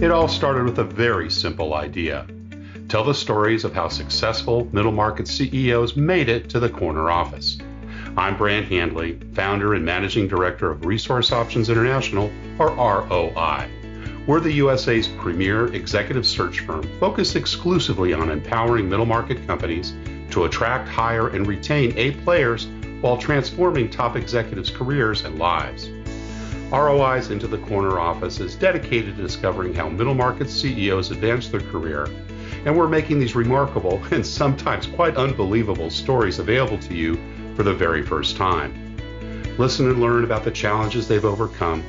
It all started with a very simple idea. Tell the stories of how successful middle market CEOs made it to the corner office. I'm Brant Handley, founder and managing director of Resource Options International, or ROI. We're the USA's premier executive search firm focused exclusively on empowering middle market companies to attract, hire, and retain A players while transforming top executives' careers and lives. ROI's Into the Corner office is dedicated to discovering how middle market CEOs advance their career, and we're making these remarkable and sometimes quite unbelievable stories available to you for the very first time. Listen and learn about the challenges they've overcome,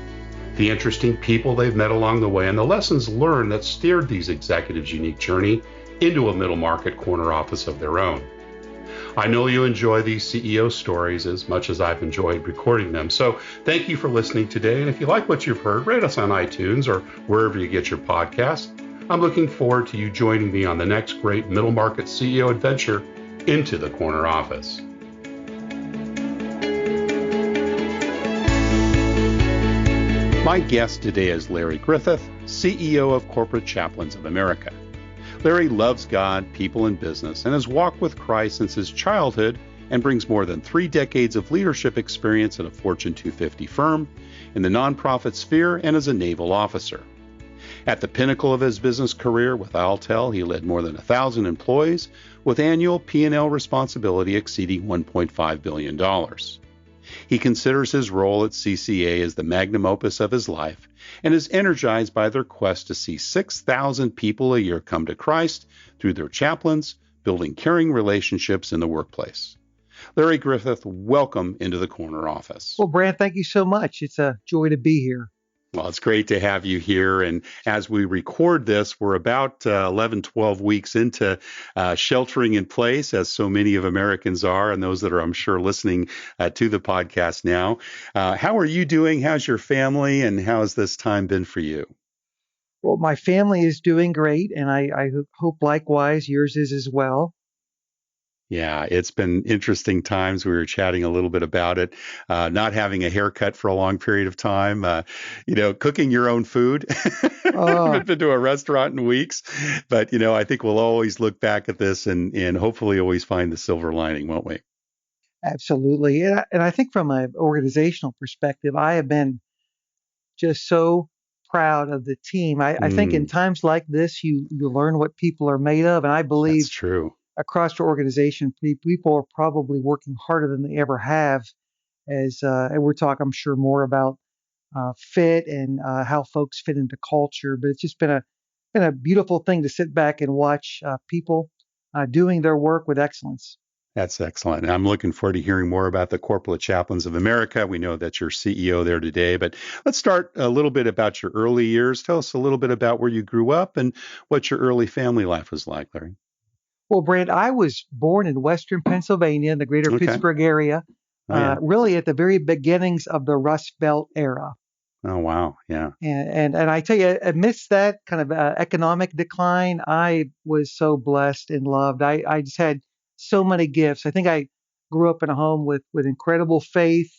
the interesting people they've met along the way, and the lessons learned that steered these executives' unique journey into a middle market corner office of their own. I know you enjoy these CEO stories as much as I've enjoyed recording them. So thank you for listening today. And if you like what you've heard, rate us on iTunes or wherever you get your podcasts. I'm looking forward to you joining me on the next great middle market CEO adventure into the corner office. My guest today is Larry Griffith, CEO of Corporate Chaplains of America. Larry loves God, people, and business, and has walked with Christ since his childhood and brings more than 3 decades of leadership experience at a Fortune 250 firm, in the nonprofit sphere, and as a naval officer. At the pinnacle of his business career with Alltel, he led more than 1,000 employees with annual P&L responsibility exceeding $1.5 billion. He considers his role at CCA as the magnum opus of his life and is energized by their quest to see 6,000 people a year come to Christ through their chaplains, building caring relationships in the workplace. Larry Griffith, welcome into the corner office. Well, Brant, thank you so much. It's a joy to be here. Well, it's great to have you here. And as we record this, we're about 11, 12 weeks into sheltering in place, as so many of Americans are, and those that are, I'm sure, listening to the podcast now. How are you doing? How's your family? And how has this time been for you? Well, my family is doing great, and I hope likewise yours is as well. Yeah, it's been interesting times. We were chatting a little bit about it, not having a haircut for a long period of time, cooking your own food. I haven't been to a restaurant in weeks, but, I think we'll always look back at this and hopefully always find the silver lining, won't we? Absolutely. And I think from an organizational perspective, I have been just so proud of the team. I think in times like this, you learn what people are made of. And I believe that's true. Across the organization, people are probably working harder than they ever have and we're talking, I'm sure, more about fit and how folks fit into culture. But it's just been a beautiful thing to sit back and watch people doing their work with excellence. That's excellent. And I'm looking forward to hearing more about the Corporate Chaplains of America. We know that you're CEO there today, but let's start a little bit about your early years. Tell us a little bit about where you grew up and what your early family life was like, Larry. Well, Brant, I was born in Western Pennsylvania in the greater Pittsburgh area, really at the very beginnings of the Rust Belt era. Oh, wow. Yeah. And I tell you, amidst that kind of economic decline, I was so blessed and loved. I just had so many gifts. I think I grew up in a home with incredible faith,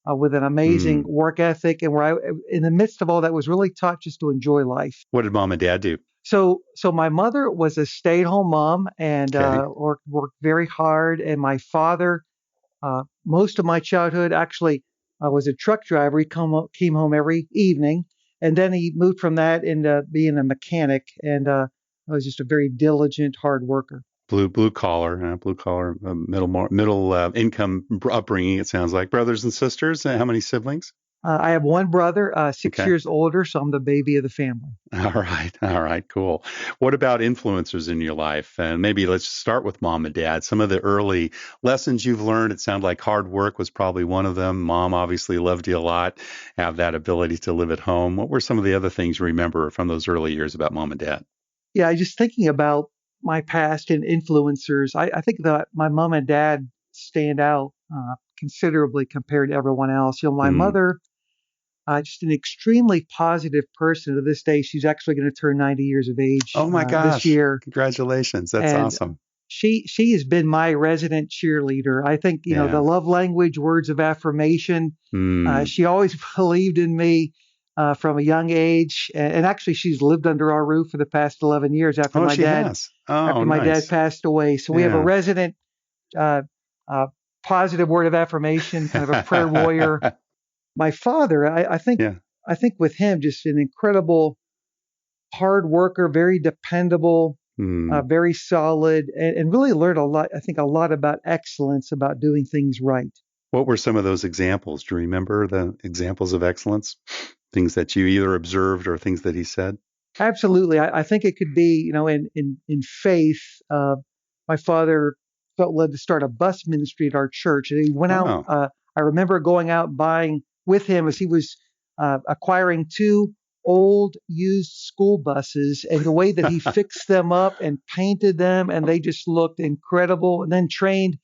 with an amazing work ethic, and where in the midst of all that, was really taught just to enjoy life. What did mom and dad do? So my mother was a stay-at-home mom and worked very hard. And my father, most of my childhood, actually was a truck driver. He came home every evening, and then he moved from that into being a mechanic. And was just a very diligent, hard worker. Blue collar, middle income upbringing. It sounds like. Brothers and sisters. How many siblings? I have one brother, 6 years older, so I'm the baby of the family. All right, cool. What about influencers in your life? And maybe let's start with mom and dad. Some of the early lessons you've learned, it sounded like hard work was probably one of them. Mom obviously loved you a lot, have that ability to live at home. What were some of the other things you remember from those early years about mom and dad? Yeah, just thinking about my past and influencers, I think that my mom and dad stand out considerably compared to everyone else. My mother, just an extremely positive person. To this day, she's actually going to turn 90 years of age. Oh my gosh! This year. Congratulations! That's awesome. She has been my resident cheerleader. I think the love language, words of affirmation. She always believed in me. from a young age. And actually, she's lived under our roof for the past 11 years Oh, she has. Oh, after my dad nice. passed away. So we have a Yeah. resident uh, positive word of affirmation, kind of a prayer warrior. My father, Yeah. I think with him, just an incredible hard worker, very dependable, Hmm. very solid, and really learned a lot. I think a lot about excellence, about doing things right. What were some of those examples? Do you remember the examples of excellence? Things that you either observed or things that he said? Absolutely, I think it could be, in faith. My father felt led to start a bus ministry at our church, and he went out. Oh. I remember going out buying with him as he was acquiring two old used school buses, and the way that he fixed them up and painted them, and they just looked incredible. And then trained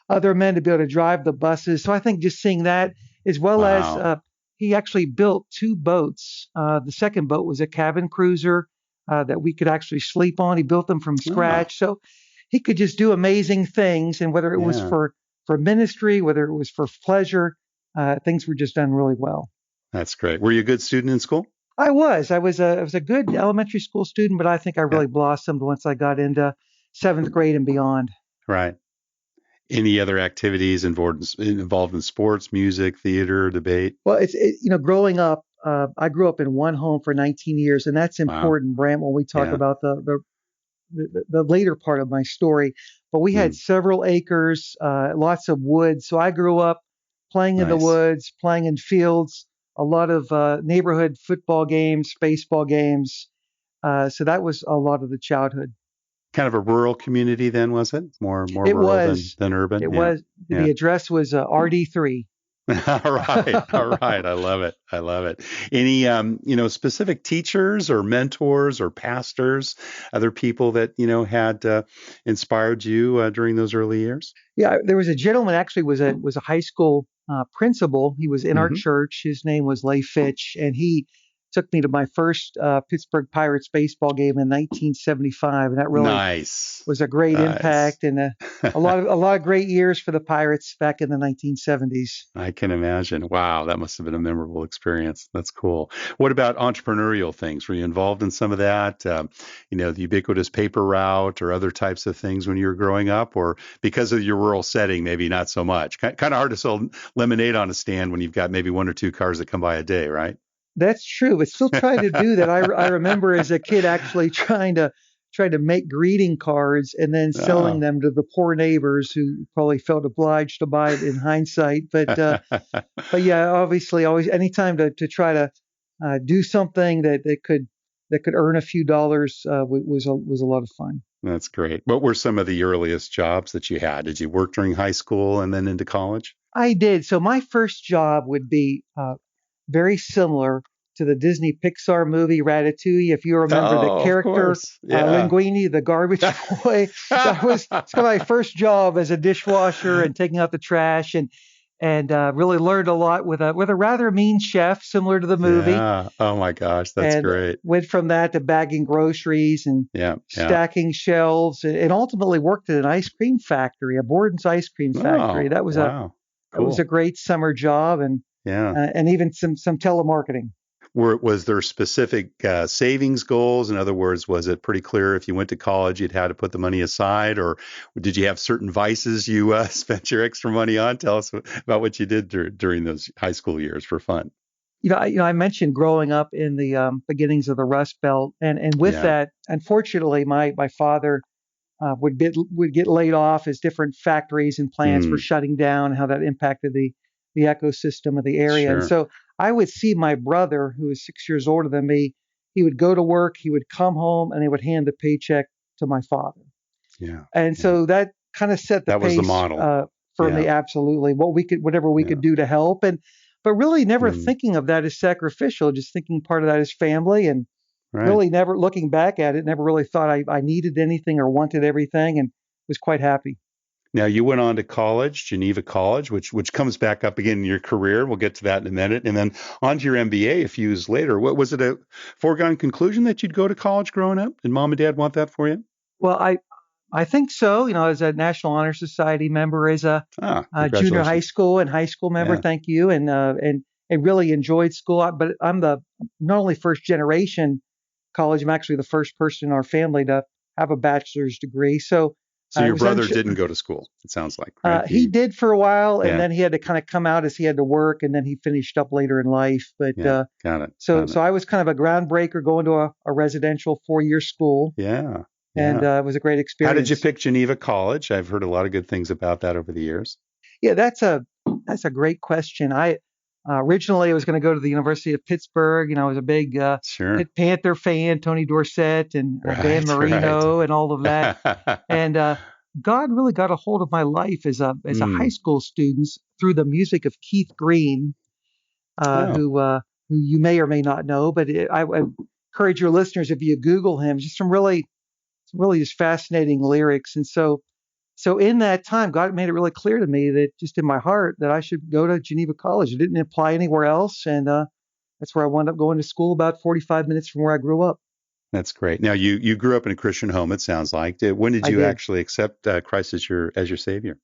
other men to be able to drive the buses. So I think just seeing that, as well as Wow. he actually built two boats. The second boat was a cabin cruiser that we could actually sleep on. He built them from Oh, scratch. So he could just do amazing things. And whether it was yeah. for ministry, whether it was for pleasure, things were just done really well. That's great. Were you a good student in school? I was a good elementary school student, but I think I Yeah. really blossomed once I got into seventh grade and beyond. Right. Any other activities involved in sports, music, theater, debate? Well, growing up, I grew up in one home for 19 years, and that's Wow. important, Brant, when we talk Yeah. about the later part of my story. But we had Mm, several acres, lots of woods. So I grew up playing in the nice. woods, playing in fields, a lot of neighborhood football games, baseball games. So that was a lot of the childhood. Kind of a rural community then, was it? More It rural was, than urban? it Yeah. was, Yeah. the address was RD3. All right. All right. I love it. I love it. Any specific teachers or mentors or pastors, other people that, had inspired you during those early years? Yeah, there was a gentleman actually was a high school principal. He was in our Hmm. church. His name was Lay Fitch, and he took me to my first Pittsburgh Pirates baseball game in 1975, and that really Nice. was a great Nice. impact and a lot of great years for the Pirates back in the 1970s. I can imagine. Wow, that must have been a memorable experience. That's cool. What about entrepreneurial things? Were you involved in some of that? The ubiquitous paper route or other types of things when you were growing up, or because of your rural setting, maybe not so much. Kind of hard to sell lemonade on a stand when you've got maybe one or two cars that come by a day, right? That's true, but still trying to do that. I remember as a kid actually trying to make greeting cards and then selling Oh. them to the poor neighbors who probably felt obliged to buy it in hindsight. But yeah, obviously, always anytime to try to do something that could earn a few dollars was a lot of fun. That's great. What were some of the earliest jobs that you had? Did you work during high school and then into college? I did. So my first job would be very similar to the Disney Pixar movie Ratatouille. If you remember the Oh, of character course. Yeah. Linguini, the garbage boy, that was it's kind of my first job as a dishwasher and taking out the trash and really learned a lot with a rather mean chef, similar to the movie. Yeah. Oh my gosh, that's And great. went from that to bagging groceries and Yeah. Yeah. stacking shelves, and ultimately worked at an ice cream factory, a Borden's ice cream factory. Oh, wow. That was a Cool. great summer job, Yeah. and even some telemarketing. Was there specific savings goals? In other words, was it pretty clear if you went to college, you'd had to put the money aside, or did you have certain vices you spent your extra money on? Tell us about what you did during those high school years for fun. I mentioned growing up in the beginnings of the Rust Belt, and with Yeah. that, unfortunately, my father would get laid off as different factories and plants were Mm, shutting down, how that impacted the ecosystem of the area. And sure. so I would see my brother, who was 6 years older than me. He would go to work, he would come home, and he would hand the paycheck to my father. Yeah. And Yeah. so that kind of set the That was the pace model. for Yeah. me. Absolutely, whatever we could Yeah. do to help, but really never Mm, thinking of that as sacrificial, just thinking part of that is family, and right. really never looking back at it, never really thought I needed anything or wanted everything, and was quite happy. Now you went on to college, Geneva College, which comes back up again in your career. We'll get to that in a minute, and then on to your MBA a few years later. What was it a foregone conclusion that you'd go to college growing up? Did mom and dad want that for you? Well, I think so. As a National Honor Society member, as a Ah, junior high congratulations. school and high school member, Yeah. thank you, and and really enjoyed school. But I'm the not only first generation college, I'm actually the first person in our family to have a bachelor's degree. So your brother didn't go to school, it sounds like, right? He did for a while, and Yeah. then he had to kind of come out as he had to work, and then he finished up later in life. But Got it. So I was kind of a groundbreaker going to a residential 4-year school. Yeah. And it was a great experience. How did you pick Geneva College? I've heard a lot of good things about that over the years. Yeah, that's a great question. I originally I was going to go to the University of Pittsburgh. I was a big Pitt Panther fan, Tony Dorsett and Dan Marino and all of that. And God really got a hold of my life as a high school student through the music of Keith Green, who you may or may not know. But I would encourage your listeners, if you Google him, just some really just fascinating lyrics. And so in that time, God made it really clear to me that just in my heart that I should go to Geneva College. It didn't apply anywhere else. And that's where I wound up going to school, about 45 minutes from where I grew up. That's great. Now, you grew up in a Christian home, it sounds like. When did you actually accept Christ as your Savior?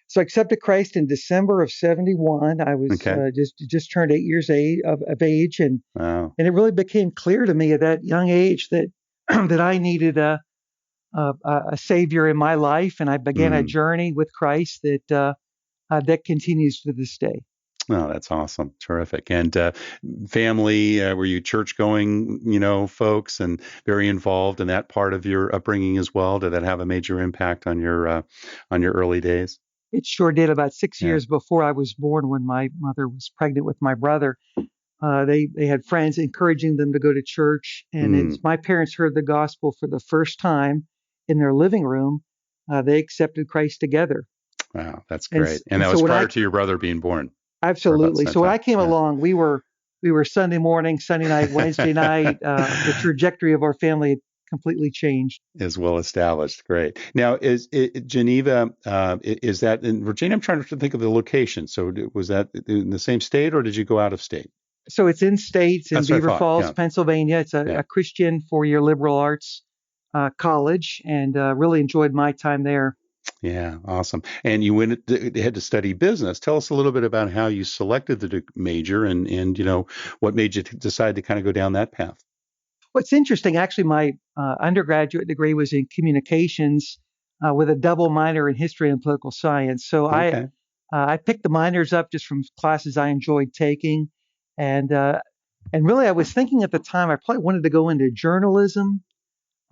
So I accepted Christ in December of 1971. I was just turned 8 years of age. And it really became clear to me at that young age that that I needed a Savior in my life. And I began a journey with Christ that continues to this day. Oh, that's awesome. Terrific. And family, were you church-going, folks, and very involved in that part of your upbringing as well? Did that have a major impact on your early days? It sure did. About 6 years before I was born, when my mother was pregnant with my brother, they had friends encouraging them to go to church. And as my parents heard the gospel for the first time in their living room, they accepted Christ together. Wow, that's great. And that was prior to your brother being born. Absolutely. So when I came along, we were Sunday morning, Sunday night, Wednesday night. The trajectory of our family had completely changed. Is well established. Great. Now, is Geneva? Is that in Virginia? I'm trying to think of the location. So was that in the same state, or did you go out of state? So it's in states in Beaver Falls, Pennsylvania. It's a Christian 4-year liberal arts college, and really enjoyed my time there. Yeah, awesome. And you had to study business. Tell us a little bit about how you selected the major and what made you decide to kind of go down that path. What's interesting, actually, my undergraduate degree was in communications with a double minor in history and political science. So I picked the minors up just from classes I enjoyed taking. And really, I was thinking at the time I probably wanted to go into journalism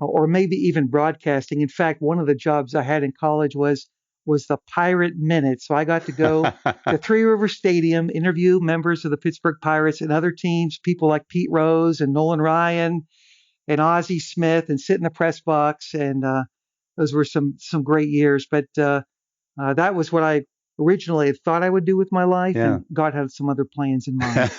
or maybe even broadcasting. In fact, one of the jobs I had in college was the Pirate Minute. So I got to go to Three River Stadium, interview members of the Pittsburgh Pirates and other teams, people like Pete Rose and Nolan Ryan and Ozzie Smith, and sit in the press box. And those were some great years. But that was what I originally had thought I would do with my life, and God had some other plans in mind.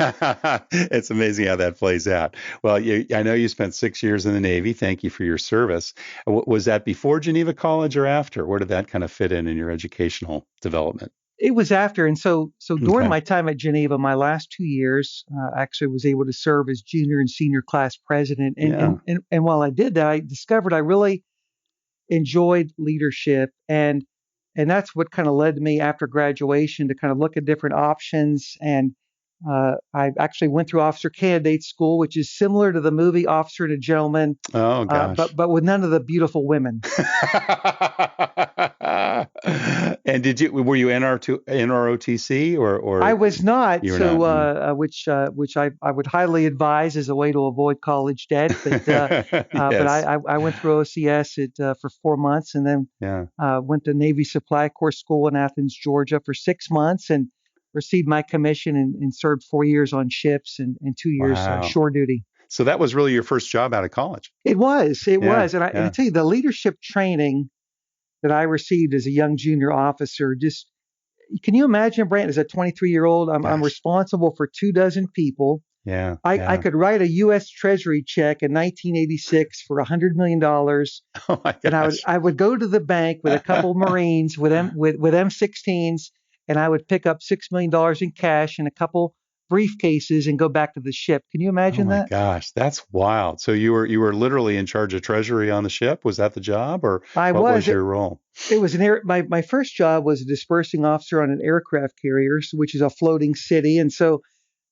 It's amazing how that plays out. Well, I know you spent 6 years in the Navy. Thank you for your service. Was that before Geneva College or after? Where did that kind of fit in your educational development? It was after. And so during my time at Geneva, my last 2 years, actually was able to serve as junior and senior class president. And while I did that, I discovered I really enjoyed leadership. And that's what kind of led me after graduation to kind of look at different options. And I actually went through officer candidate school, which is similar to the movie Officer and a Gentleman. Oh, gosh. But with none of the beautiful women. And were you NROTC or? I was not. Which I would highly advise as a way to avoid college debt. But but I went through OCS for 4 months, and then went to Navy Supply Corps School in Athens, Georgia for 6 months, and received my commission and served 4 years on ships and 2 years shore duty. So that was really your first job out of college. It was. And I tell you, the leadership training that I received as a young junior officer, just, can you imagine, Brant, as a 23-year-old, I'm responsible for 24 people. I could write a U.S. Treasury check in 1986 for $100 million. Oh my gosh. And I would go to the bank with a couple of Marines with M16s, and I would pick up $6 million in cash and a couple briefcases and go back to the ship. Can you imagine that? Oh my gosh, that's wild. So you were literally in charge of treasury on the ship? Was that the job, or what was your role? It was my first job was a dispersing officer on an aircraft carrier, which is a floating city. And so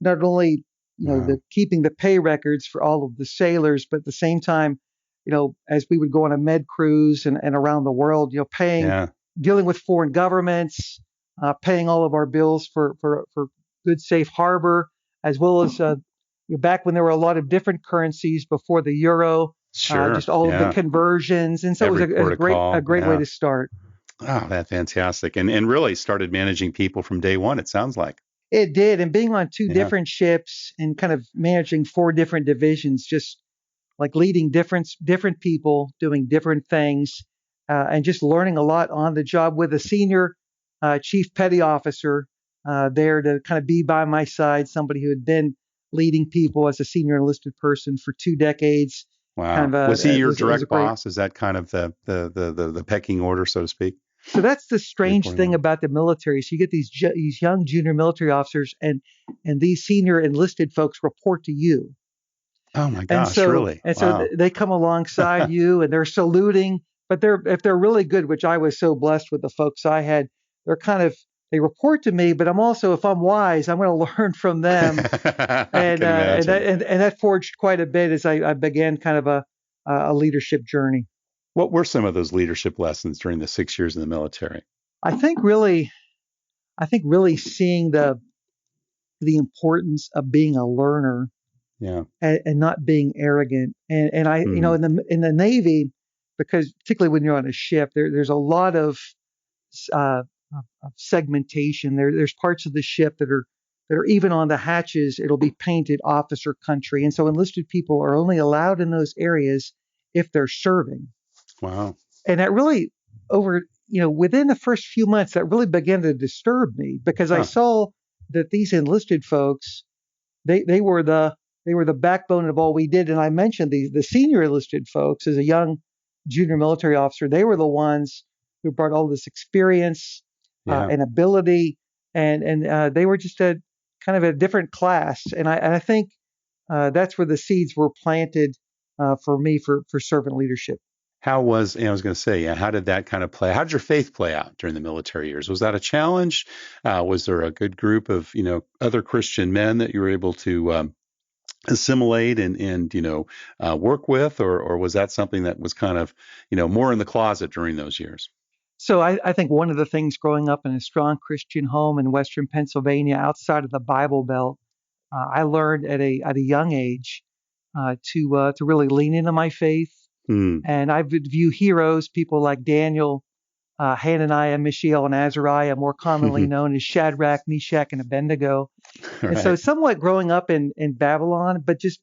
not only Wow. the keeping the pay records for all of the sailors, but at the same time, as we would go on a med cruise and around the world, paying, Yeah. dealing with foreign governments, paying all of our bills for good safe harbor, as well as back when there were a lot of different currencies before the euro, Sure. just all of the Yeah. conversions, and so it was Every a protocol. great way Yeah. to start. Oh, that's fantastic. And really started managing people from day one, it sounds like. It did, and being on two Yeah. different ships and kind of managing four different divisions, just like leading different people doing different things, and just learning a lot on the job with a senior chief petty officer there to kind of be by my side, somebody who had been leading people as a senior enlisted person for 2 decades. Kind Wow. of Was he your it was a direct great. boss? Is that kind of the pecking order, so to speak? So that's the strange Reporting thing line. about the military. So you get these young junior military officers, and these senior enlisted folks report to you. Oh my And gosh, so really? and so Wow. they come alongside you and they're saluting, but if they're really good, which I was so blessed with the folks I had, they're kind of they report to me, but I'm also, if I'm wise, I'm going to learn from them, I and can and that imagine. and that forged quite a bit as I began kind of a leadership journey. What were some of those leadership lessons during the 6 years in the military? I think really seeing the importance of being a learner, Yeah. and not being arrogant. And I, Hmm. in the Navy, because particularly when you're on a ship, there's a lot uh, of segmentation. There's parts of the ship that are even on the hatches. It'll be painted officer country, and so enlisted people are only allowed in those areas if they're serving. Wow. And that really within the first few months, that really began to disturb me because I Huh. saw that these enlisted folks, they were the backbone of all we did. And I mentioned the senior enlisted folks as a young junior military officer. They were the ones who brought all this experience Yeah. and ability, and they were just a kind of a different class. And I think that's where the seeds were planted for me for servant leadership. How was, I was going to say, yeah, how did that kind of play? How did your faith play out during the military years? Was that a challenge? Was there a good group of, other Christian men that you were able to assimilate and work with, or was that something that was kind of, more in the closet during those years? So I think one of the things growing up in a strong Christian home in Western Pennsylvania, outside of the Bible Belt, I learned at a young age to really lean into my faith, Hmm. and I would view heroes, people like Daniel, Hananiah, Mishael, and Azariah, more commonly known as Shadrach, Meshach, and Abednego. And so, Right. somewhat growing up in Babylon, but just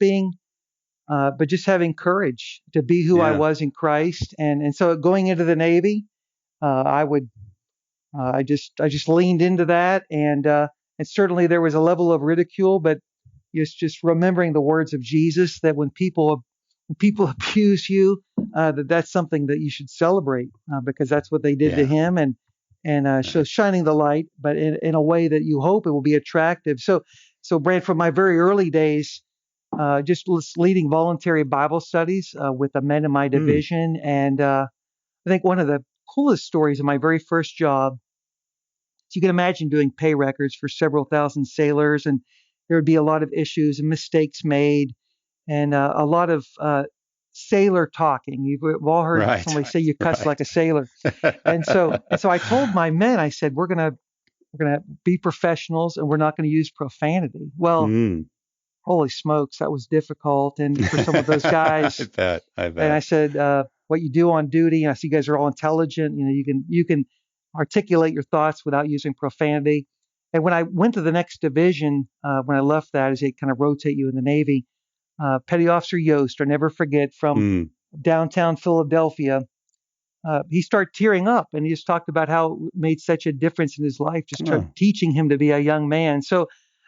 having courage to be who I Yeah. was in Christ, and so going into the Navy, I would I just leaned into that, and certainly there was a level of ridicule, but just remembering the words of Jesus that when people abuse you, that's something that you should celebrate, because that's what they did to Yeah. him, and so Right. shining the light, but in a way that you hope it will be attractive. So Brad, from my very early days, just leading voluntary Bible studies with the men in my Hmm. division, and I think one of the coolest stories of my very first job. So you can imagine doing pay records for several thousand sailors, and there would be a lot of issues and mistakes made, and a lot of sailor talking. We've all heard Right. somebody say you cuss like Right. a sailor, and so I told my men, I said, we're gonna be professionals, and we're not going to use profanity. Well, Hmm. holy smokes, that was difficult, and for some of those I guys. bet. I And I bet. said, what you do on duty, I see you guys are all intelligent. You can articulate your thoughts without using profanity. And when I went to the next division, when I left that, as they kind of rotate you in the Navy, Petty Officer Yost, I'll never forget, from Hmm. downtown Philadelphia, he started tearing up, and he just talked about how it made such a difference in his life, just Oh, teaching him to be a young man. So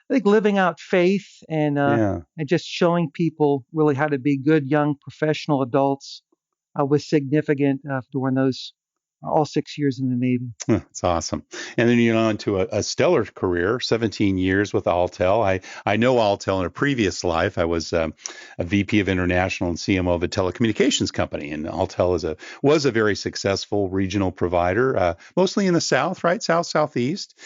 I think living out faith yeah. and just showing people really how to be good young professional adults was significant during all 6 years in the Navy. That's awesome. And then you went on to a stellar career, 17 years with Alltel. I know Alltel in a previous life. I was a VP of International and CMO of a telecommunications company. And Alltel was a very successful regional provider, mostly in the South, right? Southeast,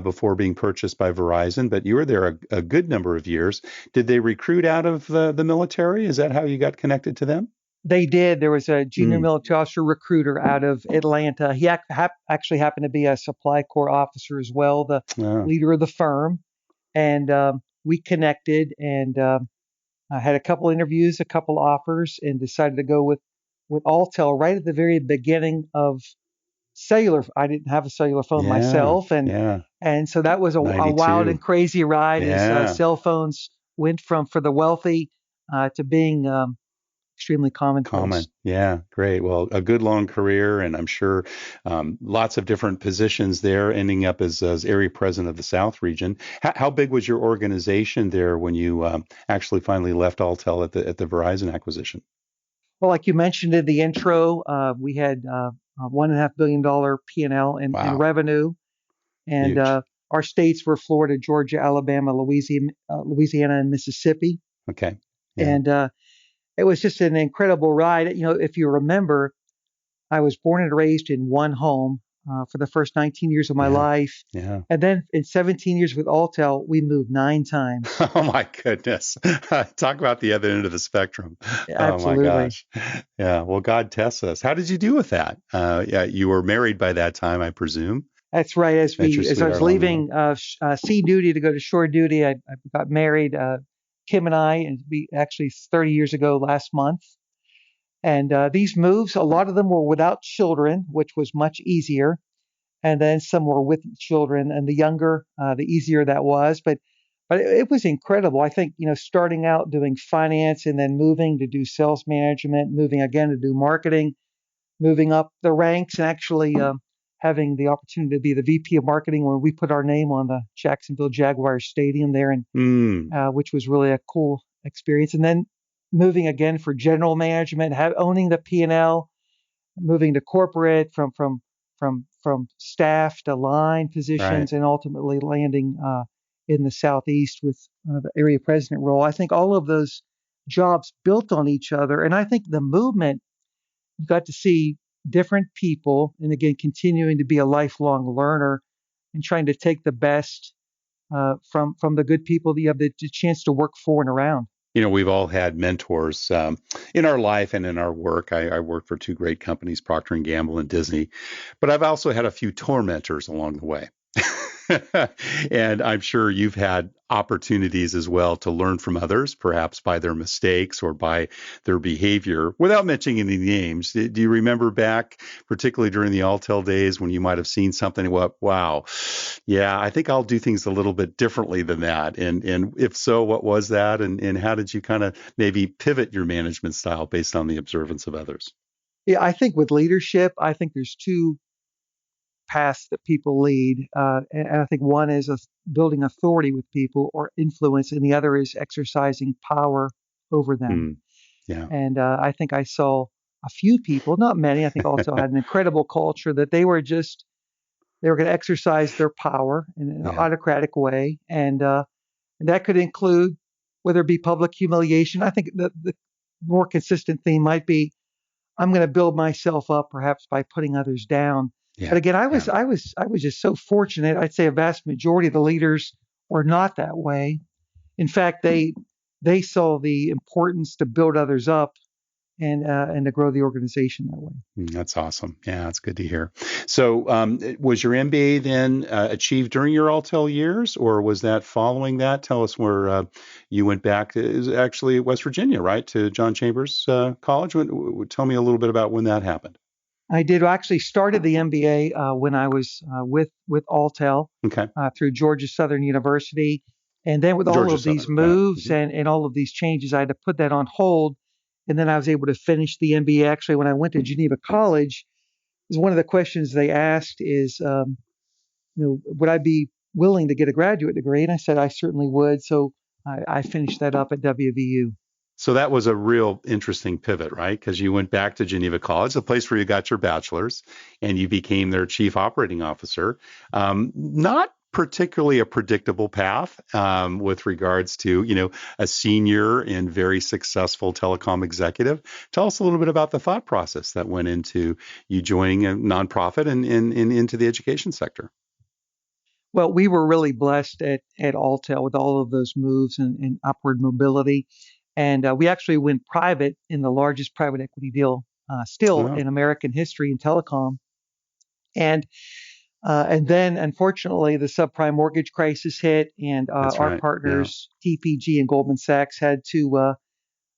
before being purchased by Verizon. But you were there a good number of years. Did they recruit out of the military? Is that how you got connected to them? They did. There was a junior military officer recruiter out of Atlanta. He actually happened to be a supply corps officer as well, the leader of the firm. And we connected, and I had a couple interviews, a couple offers, and decided to go with Alltel right at the very beginning of cellular. I didn't have a cellular phone myself, and so that was a wild and crazy ride as cell phones went from for the wealthy to being extremely commonplace. Yeah, great. Well, a good long career, and I'm sure lots of different positions there, ending up as area president of the South region. How big was your organization there when you actually finally left Alltel at the Verizon acquisition? Well, like you mentioned in the intro, we had $1.5 billion P&L in revenue, and our states were Florida, Georgia, Alabama, Louisiana, and Mississippi. Okay. Yeah. And it was just an incredible ride. If you remember, I was born and raised in one home for the first 19 years of my life. Yeah. And then in 17 years with Alltel, we moved 9 times. Oh, my goodness. Talk about the other end of the spectrum. Absolutely. Oh, my gosh. Yeah. Well, God tests us. How did you do with that? You were married by that time, I presume. That's right. As I was leaving sea duty to go to shore duty, I got married. Kim and I, and actually 30 years ago last month. And these moves, a lot of them were without children, which was much easier. And then some were with children, and the younger, the easier that was. But it was incredible. I think, starting out doing finance and then moving to do sales management, moving again to do marketing, moving up the ranks, and actually having the opportunity to be the VP of marketing when we put our name on the Jacksonville Jaguars stadium there, and which was really a cool experience. And then moving again for general management, owning the P&L, moving to corporate from staff to line positions, and ultimately landing in the Southeast with the area president role. I think all of those jobs built on each other, and I think the movement, you got to see different people, and again, continuing to be a lifelong learner and trying to take the best from the good people that you have the chance to work for and around. We've all had mentors in our life and in our work. I worked for 2 great companies, Procter & Gamble and Disney, but I've also had a few tormentors along the way. And I'm sure you've had opportunities as well to learn from others, perhaps by their mistakes or by their behavior, without mentioning any names. Do you remember back, particularly during the Alltel days, when you might have seen something, wow, yeah, I think I'll do things a little bit differently than that? And if so, what was that? And how did you kind of maybe pivot your management style based on the observance of others? Yeah, I think with leadership, I think there's 2 paths that people lead. And I think one is building authority with people or influence, and the other is exercising power over them. Yeah. And I think I saw a few people, not many, I think also had an incredible culture that they were going to exercise their power in an autocratic way. And that could include whether it be public humiliation. I think the more consistent theme might be, I'm going to build myself up perhaps by putting others down. Yeah. But again, I was just so fortunate. I'd say a vast majority of the leaders were not that way. In fact, they saw the importance to build others up and to grow the organization that way. That's awesome. Yeah, that's good to hear. So was your MBA then achieved during your Alltel years, or was that following that? Tell us where you went back. It was actually West Virginia, right, to John Chambers College. Tell me a little bit about when that happened. I did actually started the MBA when I was with Alltel through Georgia Southern University. And then with all of these moves and all of these changes, I had to put that on hold. And then I was able to finish the MBA. Actually, when I went to Geneva College, one of the questions they asked is, would I be willing to get a graduate degree? And I said, I certainly would. So I finished that up at WVU. So that was a real interesting pivot, right? Because you went back to Geneva College, the place where you got your bachelor's, and you became their chief operating officer. Not particularly a predictable path with regards to, a senior and very successful telecom executive. Tell us a little bit about the thought process that went into you joining a nonprofit and into the education sector. Well, we were really blessed at Alltel with all of those moves and upward mobility. And we actually went private in the largest private equity deal still Oh, in American history in telecom. And and then, unfortunately, the subprime mortgage crisis hit, and that's our right. Yeah. partners, TPG and Goldman Sachs, had to.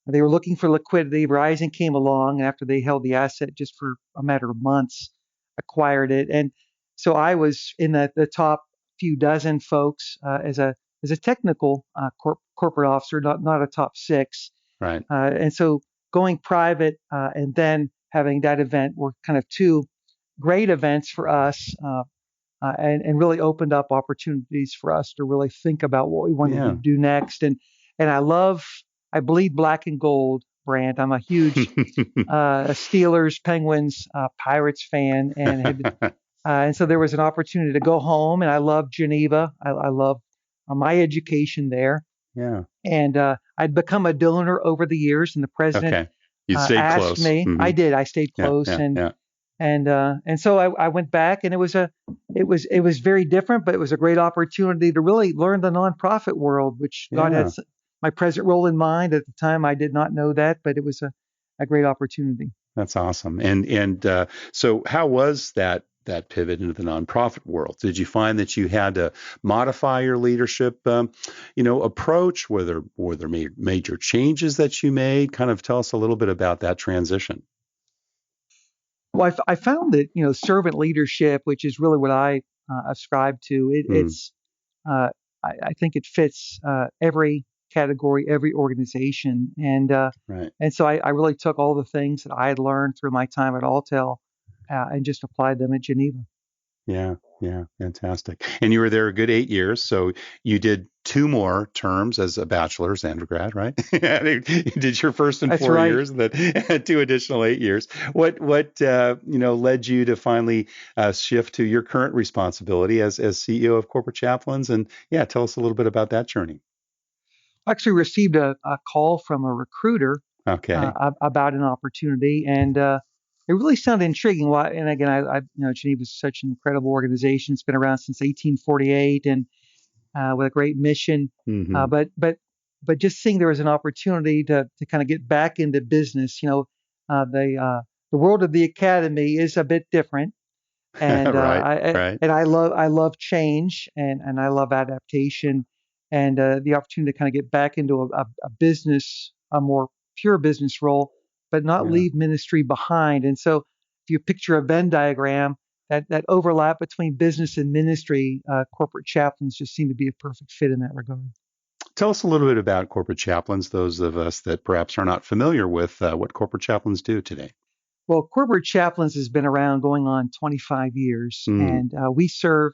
They were looking for liquidity. Verizon came along after they held the asset just for a matter of months, acquired it, and so I was in the top few dozen folks as a technical corporate officer, not a top six, Right. and so going private and then having that event were kind of two great events for us. And really opened up opportunities for us to really think about what we wanted to Yeah. do next. And I bleed black and gold, Brant. I'm a huge Steelers, Penguins, Pirates fan, and so there was an opportunity to go home. And I love Geneva. I love my education there. Yeah. And I'd become a donor over the years, and the president Okay. You stayed asked close. me. I did. I stayed Yeah. close, Yeah. Yeah. and so I went back, and it was very different, but it was a great opportunity to really learn the nonprofit world, which God had Yeah. my present role in mind. At the time, I did not know that, but it was a great opportunity. That's awesome. And so how was that pivot into the nonprofit world? Did you find that you had to modify your leadership, approach? Were there major changes that you made? Kind of tell us a little bit about that transition. Well, I found that servant leadership, which is really what I ascribe to, Hmm. uh, I think it fits every category, every organization, Right. and so I really took all the things that I had learned through my time at Alltel and just applied them at Geneva. Yeah, yeah, fantastic. And you were there a good 8 years, so you did two more terms as a bachelor's undergrad, right? You did your first in That's four right. years, and then two additional 8 years. What led you to finally shift to your current responsibility as CEO of Corporate Chaplains? And yeah, tell us a little bit about that journey. I actually received a call from a recruiter Okay, about an opportunity, and it really sounded intriguing. Why? And again, Geneva is such an incredible organization. It's been around since 1848, and with a great mission. Uh, hmm. but but but just seeing there was an opportunity to kind of get back into business. The world of the academy is a bit different, and Right, right, I love change and I love adaptation, and the opportunity to kind of get back into a business, a more pure business role, but not yeah. leave ministry behind. And so if you picture a Venn diagram, that overlap between business and ministry, corporate chaplains just seem to be a perfect fit in that regard. Tell us a little bit about corporate chaplains, those of us that perhaps are not familiar with what corporate chaplains do today. Well, Corporate Chaplains has been around going on 25 years, Mm, and we serve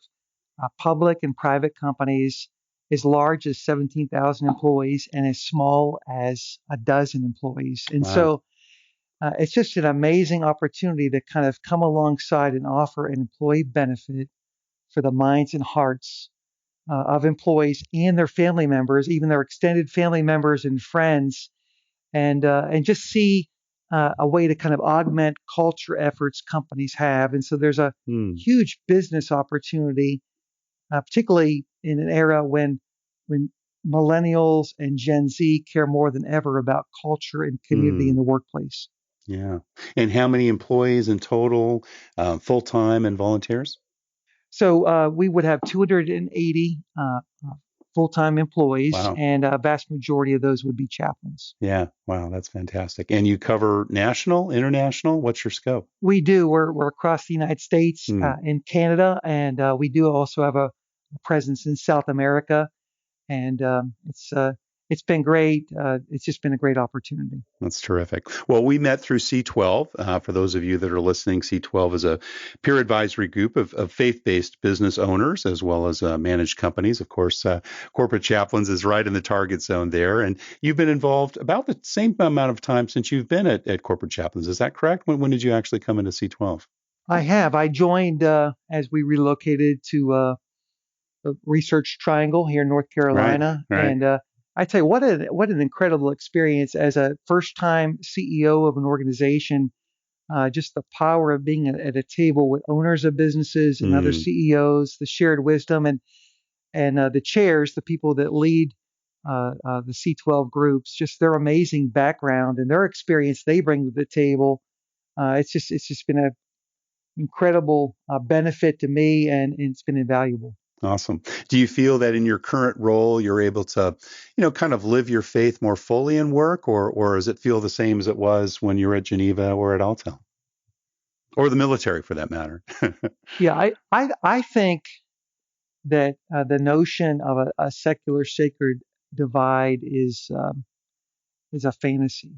public and private companies as large as 17,000 employees and as small as a dozen employees. And wow. so it's just an amazing opportunity to kind of come alongside and offer an employee benefit for the minds and hearts of employees and their family members, even their extended family members and friends, and just see a way to kind of augment culture efforts companies have. And so there's a Mm, huge business opportunity, particularly in an era when millennials and Gen Z care more than ever about culture and community in mm, the workplace. yeah. And how many employees in total, full time and volunteers? So we would have 280 full-time employees, Wow. and a vast majority of those would be chaplains. Yeah. Wow. That's fantastic. And you cover national, international? What's your scope? We do. We're across the United States, Mm, in Canada, and we do also have a presence in South America. And it's been great. It's just been a great opportunity. That's terrific. Well, we met through C12. For those of you that are listening, C12 is a peer advisory group of faith-based business owners as well as managed companies. Of course, Corporate Chaplains is right in the target zone there. And you've been involved about the same amount of time since you've been at Corporate Chaplains. Is that correct? When did you actually come into C12? I have. I joined as we relocated to the Research Triangle here in North Carolina, Right. and I tell you what an incredible experience as a first-time CEO of an organization. Just the power of being at a table with owners of businesses and other CEOs, the shared wisdom, and the chairs, the people that lead the C12 groups, just their amazing background and their experience they bring to the table. It's just been an incredible benefit to me, and it's been invaluable. Awesome. Do you feel that in your current role, you're able to, kind of live your faith more fully in work, or does it feel the same as it was when you were at Geneva or at Alltel, or the military for that matter? Yeah, I think that the notion of a secular sacred divide is a fantasy.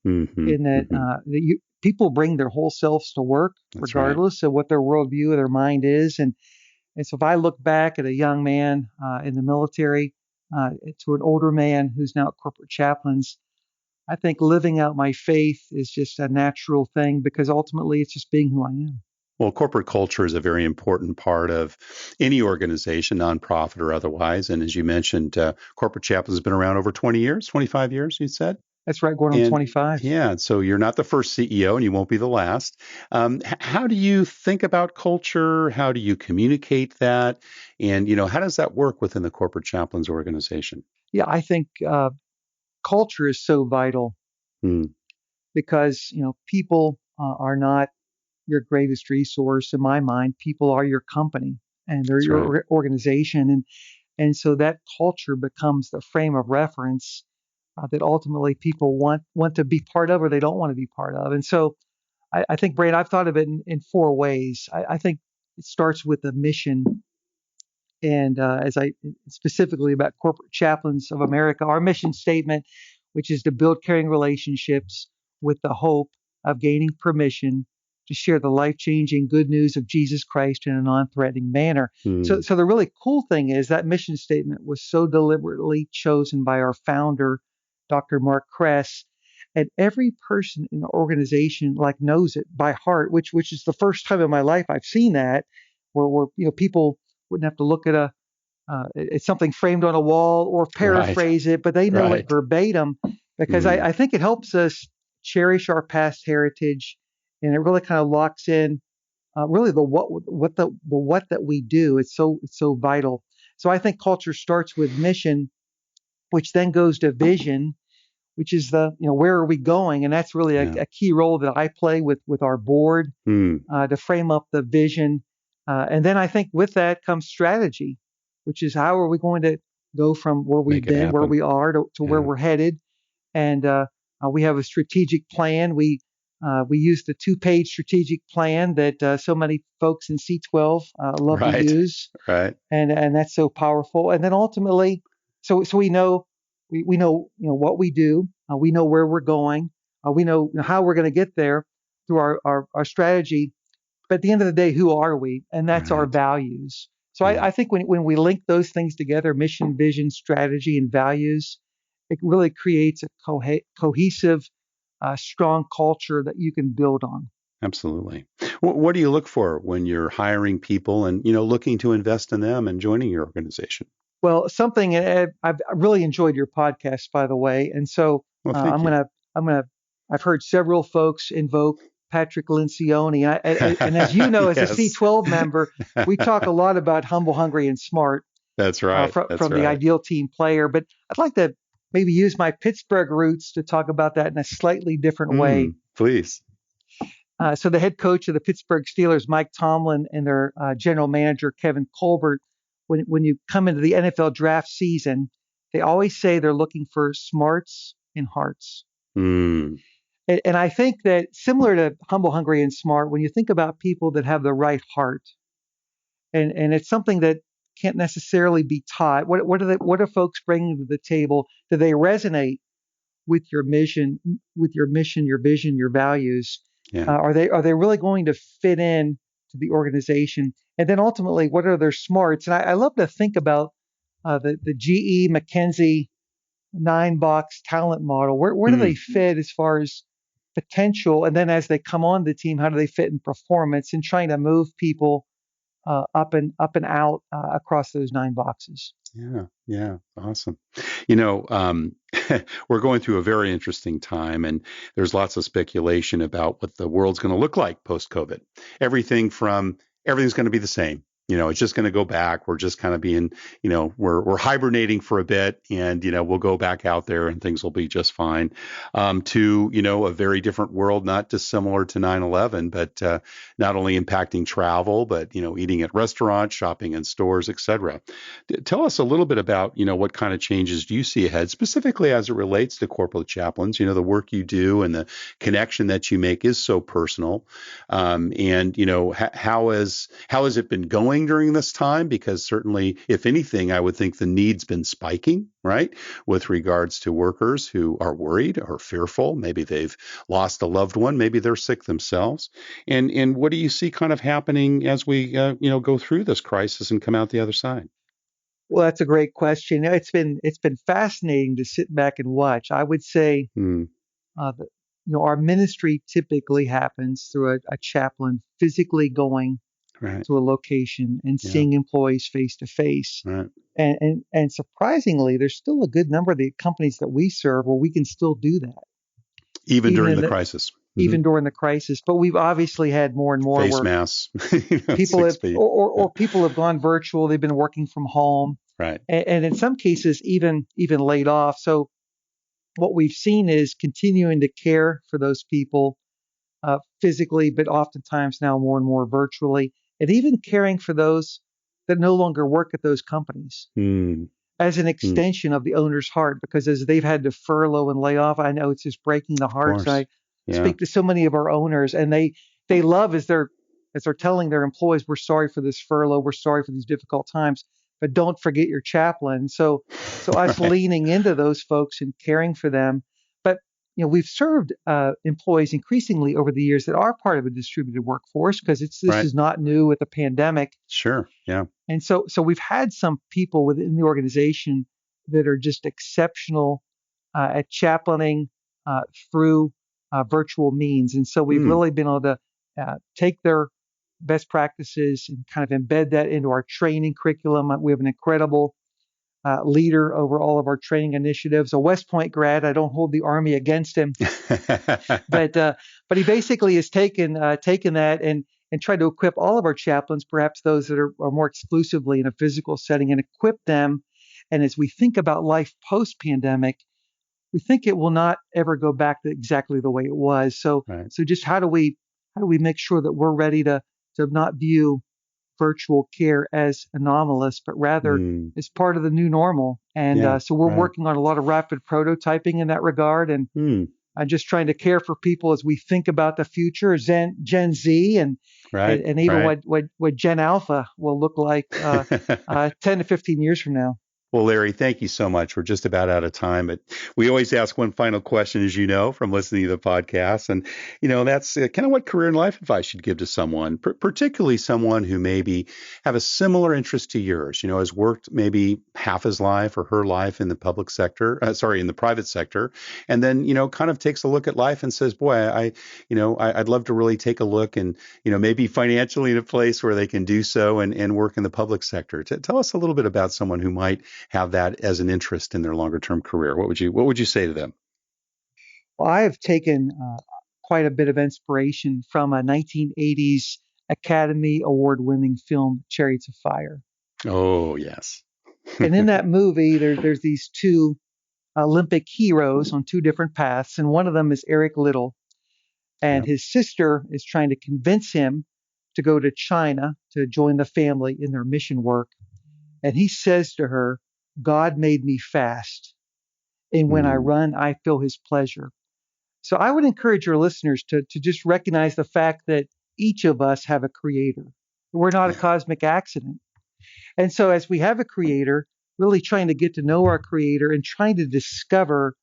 In that people bring their whole selves to work, That's regardless of what their worldview or their mind is. And so if I look back at a young man in the military to an older man who's now at Corporate Chaplains, I think living out my faith is just a natural thing because ultimately it's just being who I am. Well, corporate culture is a very important part of any organization, nonprofit or otherwise. And as you mentioned, Corporate Chaplains has been around over 20 years, 25 years, you said? That's right, going on 25. Yeah, so you're not the first CEO and you won't be the last. How do you think about culture? How do you communicate that? And, how does that work within the Corporate Chaplains organization? Yeah, I think culture is so vital because, people are not your greatest resource in my mind. People are your company and they're your organization. And so that culture becomes the frame of reference that ultimately people want to be part of or they don't want to be part of. And so I think, Brad, I've thought of it in four ways. I think it starts with the mission. And as I specifically about Corporate Chaplains of America, our mission statement, which is to build caring relationships with the hope of gaining permission to share the life-changing good news of Jesus Christ in a non-threatening manner. So the really cool thing is that mission statement was so deliberately chosen by our founder, Dr. Mark Kress, and every person in the organization knows it by heart, which is the first time in my life I've seen that, where people wouldn't have to look at it's something framed on a wall or paraphrase it, but they know it verbatim because I think it helps us cherish our past heritage, and it really kind of locks in really the what that we do. It's so vital. So I think culture starts with mission, which then goes to vision, which is where are we going, and that's really a key role that I play with our board to frame up the vision, and then I think with that comes strategy, which is how are we going to go from where we've been, where we are, to where we're headed, and we have a strategic plan. We use the 2-page strategic plan that so many folks in C12 love to use, and that's so powerful. And then ultimately, so we know. We know what we do. We know where we're going. We know how we're going to get there through our strategy. But at the end of the day, who are we? And that's our values. So I think when we link those things together, mission, vision, strategy, and values, it really creates a cohesive, strong culture that you can build on. Absolutely. What do you look for when you're hiring people and looking to invest in them and joining your organization? Well, something I've really enjoyed your podcast, by the way, and so I've heard several folks invoke Patrick Lencioni, and as you know, as a C12 member, we talk a lot about humble, hungry, and smart. That's right. From the ideal team player, but I'd like to maybe use my Pittsburgh roots to talk about that in a slightly different way. Please. So the head coach of the Pittsburgh Steelers, Mike Tomlin, and their general manager, Kevin Colbert, when you come into the NFL draft season, they always say they're looking for smarts and hearts. And I think that similar to humble, hungry, and smart, when you think about people that have the right heart, and it's something that can't necessarily be taught. What are folks bringing to the table? Do they resonate with your mission, your vision, your values? Yeah. Are they really going to fit in to the organization? And then ultimately, what are their smarts? And I love to think about the GE McKinsey 9-box talent model. Where do they fit as far as potential? And then as they come on the team, how do they fit in performance and trying to move people up and out across those 9 boxes? Yeah, awesome. We're going through a very interesting time, and there's lots of speculation about what the world's going to look like post-COVID. Everything's going to be the same. It's just going to go back. We're just kind of being, we're hibernating for a bit, and we'll go back out there and things will be just fine. To a very different world, not dissimilar to 9/11, but not only impacting travel, but eating at restaurants, shopping in stores, etc. Tell us a little bit about what kind of changes do you see ahead, specifically as it relates to corporate chaplains. The work you do and the connection that you make is so personal. And how has it been going during this time? Because certainly, if anything, I would think the need's been spiking, right, with regards to workers who are worried or fearful. Maybe they've lost a loved one, maybe they're sick themselves. And what do you see kind of happening as we go through this crisis and come out the other side? Well, that's a great question. It's been fascinating to sit back and watch. I would say that our ministry typically happens through a chaplain physically going to a location and seeing employees face to face. And surprisingly, there's still a good number of the companies that we serve where we can still do that. Even during the crisis. Even during the crisis. But we've obviously had more and more face masks. People have gone virtual. They've been working from home. Right. And in some cases, even laid off. So what we've seen is continuing to care for those people physically, but oftentimes now more and more virtually, and even caring for those that no longer work at those companies as an extension of the owner's heart, because as they've had to furlough and lay off, I know it's just breaking the hearts. I speak to so many of our owners, and they love as they're telling their employees, we're sorry for this furlough, we're sorry for these difficult times, but don't forget your chaplain. So us leaning into those folks and caring for them. But we've served employees increasingly over the years that are part of a distributed workforce, because this is not new with the pandemic. Sure. Yeah. And so we've had some people within the organization that are just exceptional at chaplaining through virtual means. And so we've really been able to take their best practices and kind of embed that into our training curriculum. We have an incredible leader over all of our training initiatives, a West Point grad. I don't hold the Army against him, but he basically has taken that and tried to equip all of our chaplains, perhaps those that are more exclusively in a physical setting, and equip them. And as we think about life post-pandemic, we think it will not ever go back to exactly the way it was. So just how do we make sure that we're ready to not view virtual care as anomalous, but rather as part of the new normal? And so we're working on a lot of rapid prototyping in that regard. And I'm just trying to care for people as we think about the future, Gen Z, and even what Gen Alpha will look like 10 to 15 years from now. Well, Larry, thank you so much. We're just about out of time, but we always ask one final question, as you know, from listening to the podcast. And, that's kind of what career and life advice you'd give to someone, particularly someone who maybe have a similar interest to yours, has worked maybe half his life or her life in the in the private sector. And then, kind of takes a look at life and says, boy, I'd love to really take a look and, maybe financially in a place where they can do so and work in the public sector. Tell us a little bit about someone who might have that as an interest in their longer term career. What would you say to them? Well, I have taken quite a bit of inspiration from a 1980s Academy Award winning film, Chariots of Fire. Oh, yes. And in that movie, there's these two Olympic heroes on two different paths, and one of them is Eric Liddell, and his sister is trying to convince him to go to China to join the family in their mission work. And he says to her, God made me fast, and when I run, I feel his pleasure. So I would encourage your listeners to just recognize the fact that each of us have a creator. We're not a cosmic accident. And so as we have a creator, really trying to get to know our creator and trying to discover,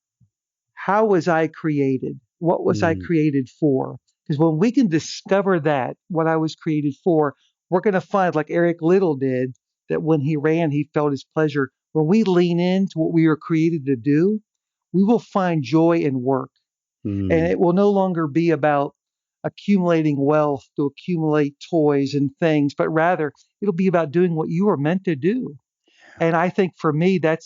how was I created? What was I created for? Because when we can discover that, what I was created for, we're going to find, like Eric Liddell did, that when he ran, he felt his pleasure. When we lean into what we were created to do, we will find joy in work. And it will no longer be about accumulating wealth to accumulate toys and things, but rather it'll be about doing what you were meant to do. And I think for me, I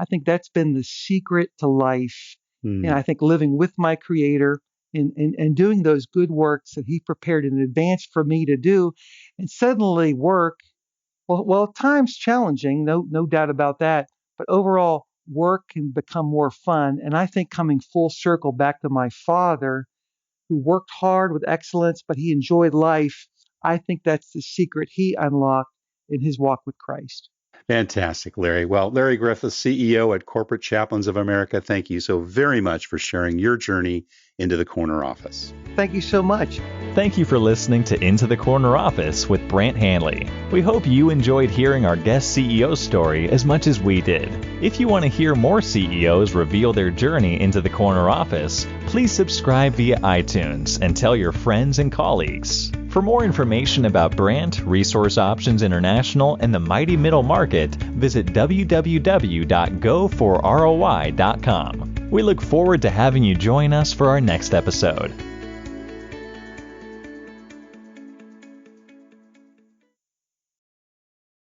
think that's been the secret to life. And I think living with my creator and doing those good works that he prepared in advance for me to do. And suddenly work, well, time's challenging, no doubt about that. But overall, work can become more fun. And I think coming full circle back to my father, who worked hard with excellence, but he enjoyed life, I think that's the secret he unlocked in his walk with Christ. Fantastic, Larry. Well, Larry Griffith, CEO at Corporate Chaplains of America, thank you so very much for sharing your journey into the corner office. Thank you so much. Thank you for listening to Into the Corner Office with Brant Hanley. We hope you enjoyed hearing our guest CEO story as much as we did. If you want to hear more CEOs reveal their journey into the corner office, please subscribe via iTunes and tell your friends and colleagues. For more information about Brant, Resource Options International, and the mighty middle market, visit www.goforroi.com. We look forward to having you join us for our next episode.